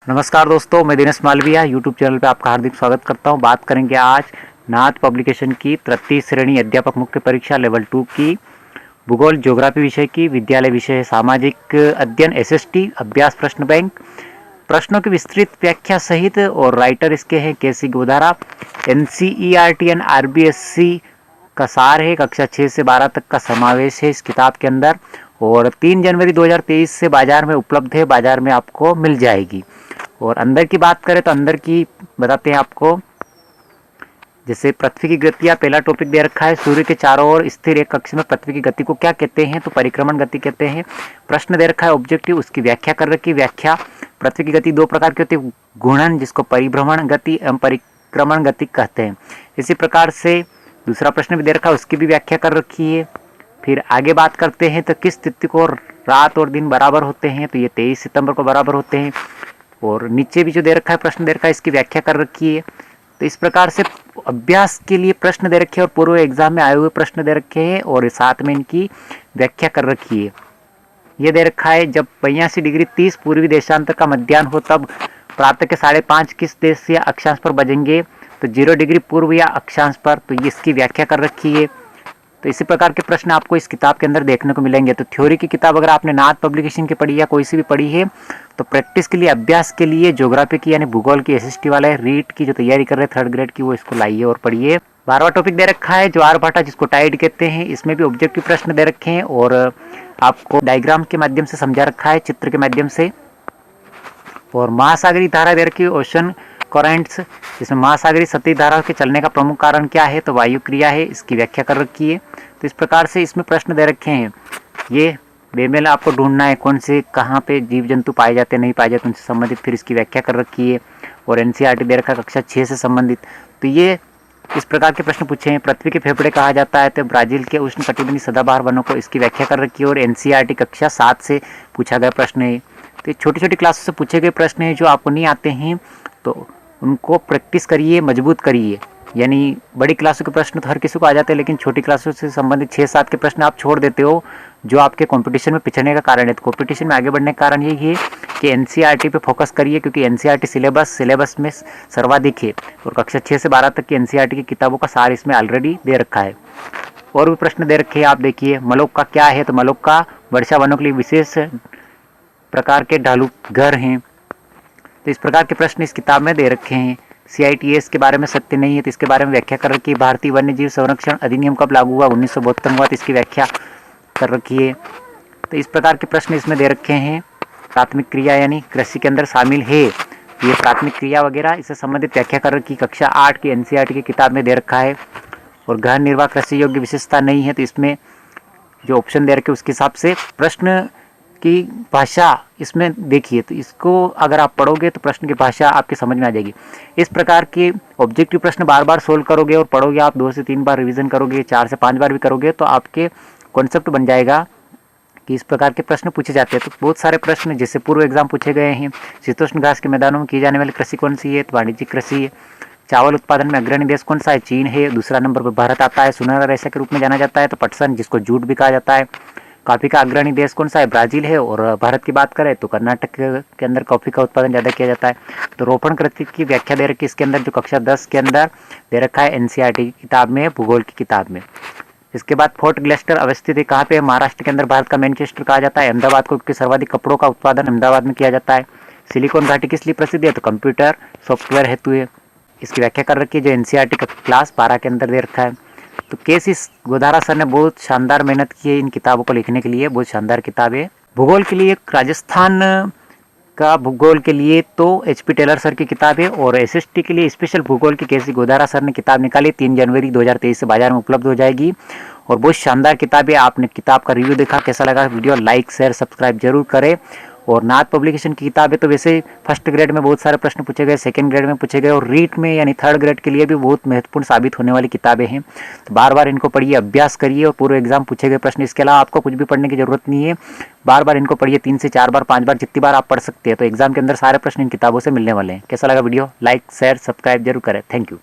नमस्कार दोस्तों, मैं दिनेश मालविया यूट्यूब चैनल पे आपका हार्दिक स्वागत करता हूं। बात करेंगे आज नाथ पब्लिकेशन की तृतीय श्रेणी अध्यापक मुख्य परीक्षा लेवल 2 की भूगोल ज्योग्राफी विषय की। विद्यालय विषय है सामाजिक अध्ययन एसएसटी अभ्यास प्रश्न बैंक। प्रश्नों की विस्तृत व्याख्या सहित और राइटर इसके हैं केसी गोदारा। एनसीईआरटी एंड आरबीएससी का सार है। कक्षा 6 से 12 तक का समावेश है इस किताब के अंदर और 3 जनवरी 2023 से बाजार में उपलब्ध है। बाजार में आपको मिल जाएगी। और अंदर की बात करें तो अंदर की बताते हैं आपको। जैसे पृथ्वी की गति, पहला टॉपिक दे रखा है सूर्य के चारों ओर स्थिर एक कक्ष में पृथ्वी की गति को क्या कहते हैं, तो परिक्रमण गति कहते हैं। प्रश्न दे रखा है ऑब्जेक्टिव, उसकी व्याख्या कर रखी। व्याख्या, पृथ्वी की गति 2 प्रकार की होती है, घूर्णन जिसको परिभ्रमण गति एवं परिक्रमण गति कहते हैं। इसी प्रकार से दूसरा प्रश्न भी दे रखा है, उसकी भी व्याख्या कर रखी है। फिर आगे बात करते हैं तो किस तिथि को रात और दिन बराबर होते हैं, तो ये 23 सितंबर को बराबर होते हैं। और नीचे भी जो दे रखा है प्रश्न दे रखा है, इसकी व्याख्या कर रखी है। तो इस प्रकार से अभ्यास के लिए प्रश्न दे रखे हैं और पूर्व एग्जाम में आए हुए प्रश्न दे रखे हैं और साथ में इनकी व्याख्या कर रखी है। ये दे रखा है जब 82 डिग्री 30 पूर्वी देशांतर का मध्याह्न हो तब प्रातः के 5:30 किस देश या अक्षांश पर बजेंगे, तो 0 डिग्री पूर्व या अक्षांश पर, तो ये इसकी व्याख्या कर रखी है। तो इसी प्रकार के प्रश्न आपको इस किताब के अंदर देखने को मिलेंगे। तो थ्योरी की किताब अगर आपने नाथ पब्लिकेशन की पढ़ी या कोई सी भी पढ़ी है तो प्रैक्टिस के लिए, अभ्यास के लिए ज्योग्राफी की यानी भूगोल की एसएसटी वाला है, रीट की जो तैयारी कर रहे हैं 3rd ग्रेड की, वो इसको लाइए और पढ़िए। 12वां टॉपिक दे रखा है ज्वार-भाटा जिसको टाइड कहते हैं। इसमें भी ऑब्जेक्टिव प्रश्न दे रखे हैं और आपको डायग्राम के माध्यम से समझा रखा है, चित्र के माध्यम से। और महासागरीय धारा दे रखी है, ओशन करंट्स, जिसमें महासागरीय सतही धारा के चलने का प्रमुख कारण क्या है, तो वायु क्रिया है, इसकी व्याख्या कर रखी है। तो इस प्रकार से इसमें प्रश्न दे रखे हैं। ये बेमेल आपको ढूंढना है, कौन से कहाँ पे जीव जंतु पाए जाते नहीं पाए जाते उनसे संबंधित, फिर इसकी व्याख्या कर रखी है। और एनसीईआरटी दे रखा है कक्षा 6 से संबंधित। तो ये इस प्रकार के प्रश्न पूछे हैं। पृथ्वी के फेफड़े कहा जाता है तो ब्राजील के उष्ण कटिबंधीय सदाबहार वनों को, इसकी व्याख्या कर रखी है। और एनसीईआरटी कक्षा 7 से पूछा गया प्रश्न है। तो छोटी छोटी क्लासों से पूछे गए प्रश्न हैं जो आपको नहीं आते हैं तो उनको प्रैक्टिस करिए, मजबूत करिए। यानी बड़ी क्लासों के प्रश्न तो हर किसी को आ जाते हैं, लेकिन छोटी क्लासों से संबंधित 6-7 के प्रश्न आप छोड़ देते हो जो आपके कंपटीशन में पिछड़ने का कारण है। तो कंपटीशन में आगे बढ़ने का कारण यही है कि एनसीईआरटी पे फोकस करिए, क्योंकि एनसीईआरटी सिलेबस में सर्वाधिक है और कक्षा 6 से 12 तक की एनसीईआरटी की किताबों का सार इसमें ऑलरेडी दे रखा है। और भी प्रश्न दे रखे हैं, आप देखिए। मलोक्का क्या है, तो मलोक्का वर्षा वनों के लिए विशेष प्रकार के ढालू घर हैं। तो इस प्रकार के प्रश्न इस किताब में दे रखे हैं। CITS के बारे में सत्य नहीं है तो इसके बारे में व्याख्या कर रखी है। भारतीय वन्य जीव संरक्षण अधिनियम कब लागू हुआ, 1972 हुआ, तो इसकी व्याख्या कर रखी है। तो इस प्रकार के प्रश्न इसमें दे रखे हैं। प्राथमिक क्रिया यानी कृषि के अंदर शामिल है ये प्राथमिक क्रिया वगैरह, इससे संबंधित व्याख्या कर रखी कक्षा 8 की एनसीईआरटी की किताब में दे रखा है। और गहन निर्वाह कृषि योग्य विशेषता नहीं है, तो इसमें जो ऑप्शन दे रखे उसके हिसाब से प्रश्न की भाषा इसमें देखिए। तो इसको अगर आप पढ़ोगे तो प्रश्न की भाषा आपकी समझ में आ जाएगी। इस प्रकार के ऑब्जेक्टिव प्रश्न बार बार सोल्व करोगे और पढ़ोगे, आप 2 से 3 बार रिवीजन करोगे, 4 से 5 बार भी करोगे तो आपके कॉन्सेप्ट बन जाएगा कि इस प्रकार के प्रश्न पूछे जाते हैं। तो बहुत सारे प्रश्न जैसे पूर्व एग्जाम पूछे गए हैं। शीतोष्ण घास के मैदानों में की जाने वाली कृषि कौन सी है, तो वाणिज्यिक कृषि है। चावल उत्पादन में अग्रणी देश कौन सा है, चीन है। दूसरा नंबर पर भारत आता है, सुनहरा रेशा के रूप में जाना जाता है, तो पटसन जिसको जूट भी कहा जाता है। कॉफ़ी का अग्रणी देश कौन सा है, ब्राज़ील है। और भारत की बात करें तो कर्नाटक के अंदर कॉफ़ी का उत्पादन ज़्यादा किया जाता है। तो रोपण कृषि की व्याख्या दे रखी है इसके अंदर, जो कक्षा 10 के अंदर दे रखा है एनसीईआरटी की किताब में, भूगोल की किताब में। इसके बाद फोर्ट ग्लेस्टर अवस्थित है कहाँ पे, महाराष्ट्र के अंदर। भारत का मैनचेस्टर कहा जाता है अहमदाबाद को, क्योंकि सर्वाधिक कपड़ों का उत्पादन अहमदाबाद में किया जाता है। सिलिकॉन घाटी किस लिए प्रसिद्ध है, तो कंप्यूटर सॉफ्टवेयर हेतु है। इसकी व्याख्या कर रखी है जो एनसीईआरटी का क्लास 12 के अंदर दे रखा है। तो केसी गोदारा सर ने बहुत शानदार मेहनत की है इन किताबों को लिखने के लिए, बहुत शानदार किताब है। भूगोल के लिए राजस्थान का भूगोल के लिए तो HP टेलर सर की किताब है। और SST के लिए स्पेशल भूगोल की केसी गोदारा सर ने किताब निकाली, 3 जनवरी 2023 से बाजार में उपलब्ध हो जाएगी। और बहुत शानदार किताब है। आपने किताब का रिव्यू देखा, कैसा लगा वीडियो, लाइक शेयर सब्सक्राइब जरूर करें। और नाथ पब्लिकेशन की किताब है तो वैसे 1st ग्रेड में बहुत सारे प्रश्न पूछे गए, 2nd ग्रेड में पूछे गए, और रीट में यानी 3rd ग्रेड के लिए भी बहुत महत्वपूर्ण साबित होने वाली किताबें हैं। तो बार बार इनको पढ़िए, अभ्यास करिए और पूरे एग्जाम पूछे गए प्रश्न। इसके अलावा आपको कुछ भी पढ़ने की जरूरत नहीं है, बार बार इनको पढ़िए, 3 से 4 बार 5 बार जितनी बार आप पढ़ सकते हैं। तो एग्जाम के अंदर सारे प्रश्न इन किताबों से मिलने वाले हैं। कैसा लगा वीडियो, लाइक शेयर सब्सक्राइब जरूर करें। Thank you.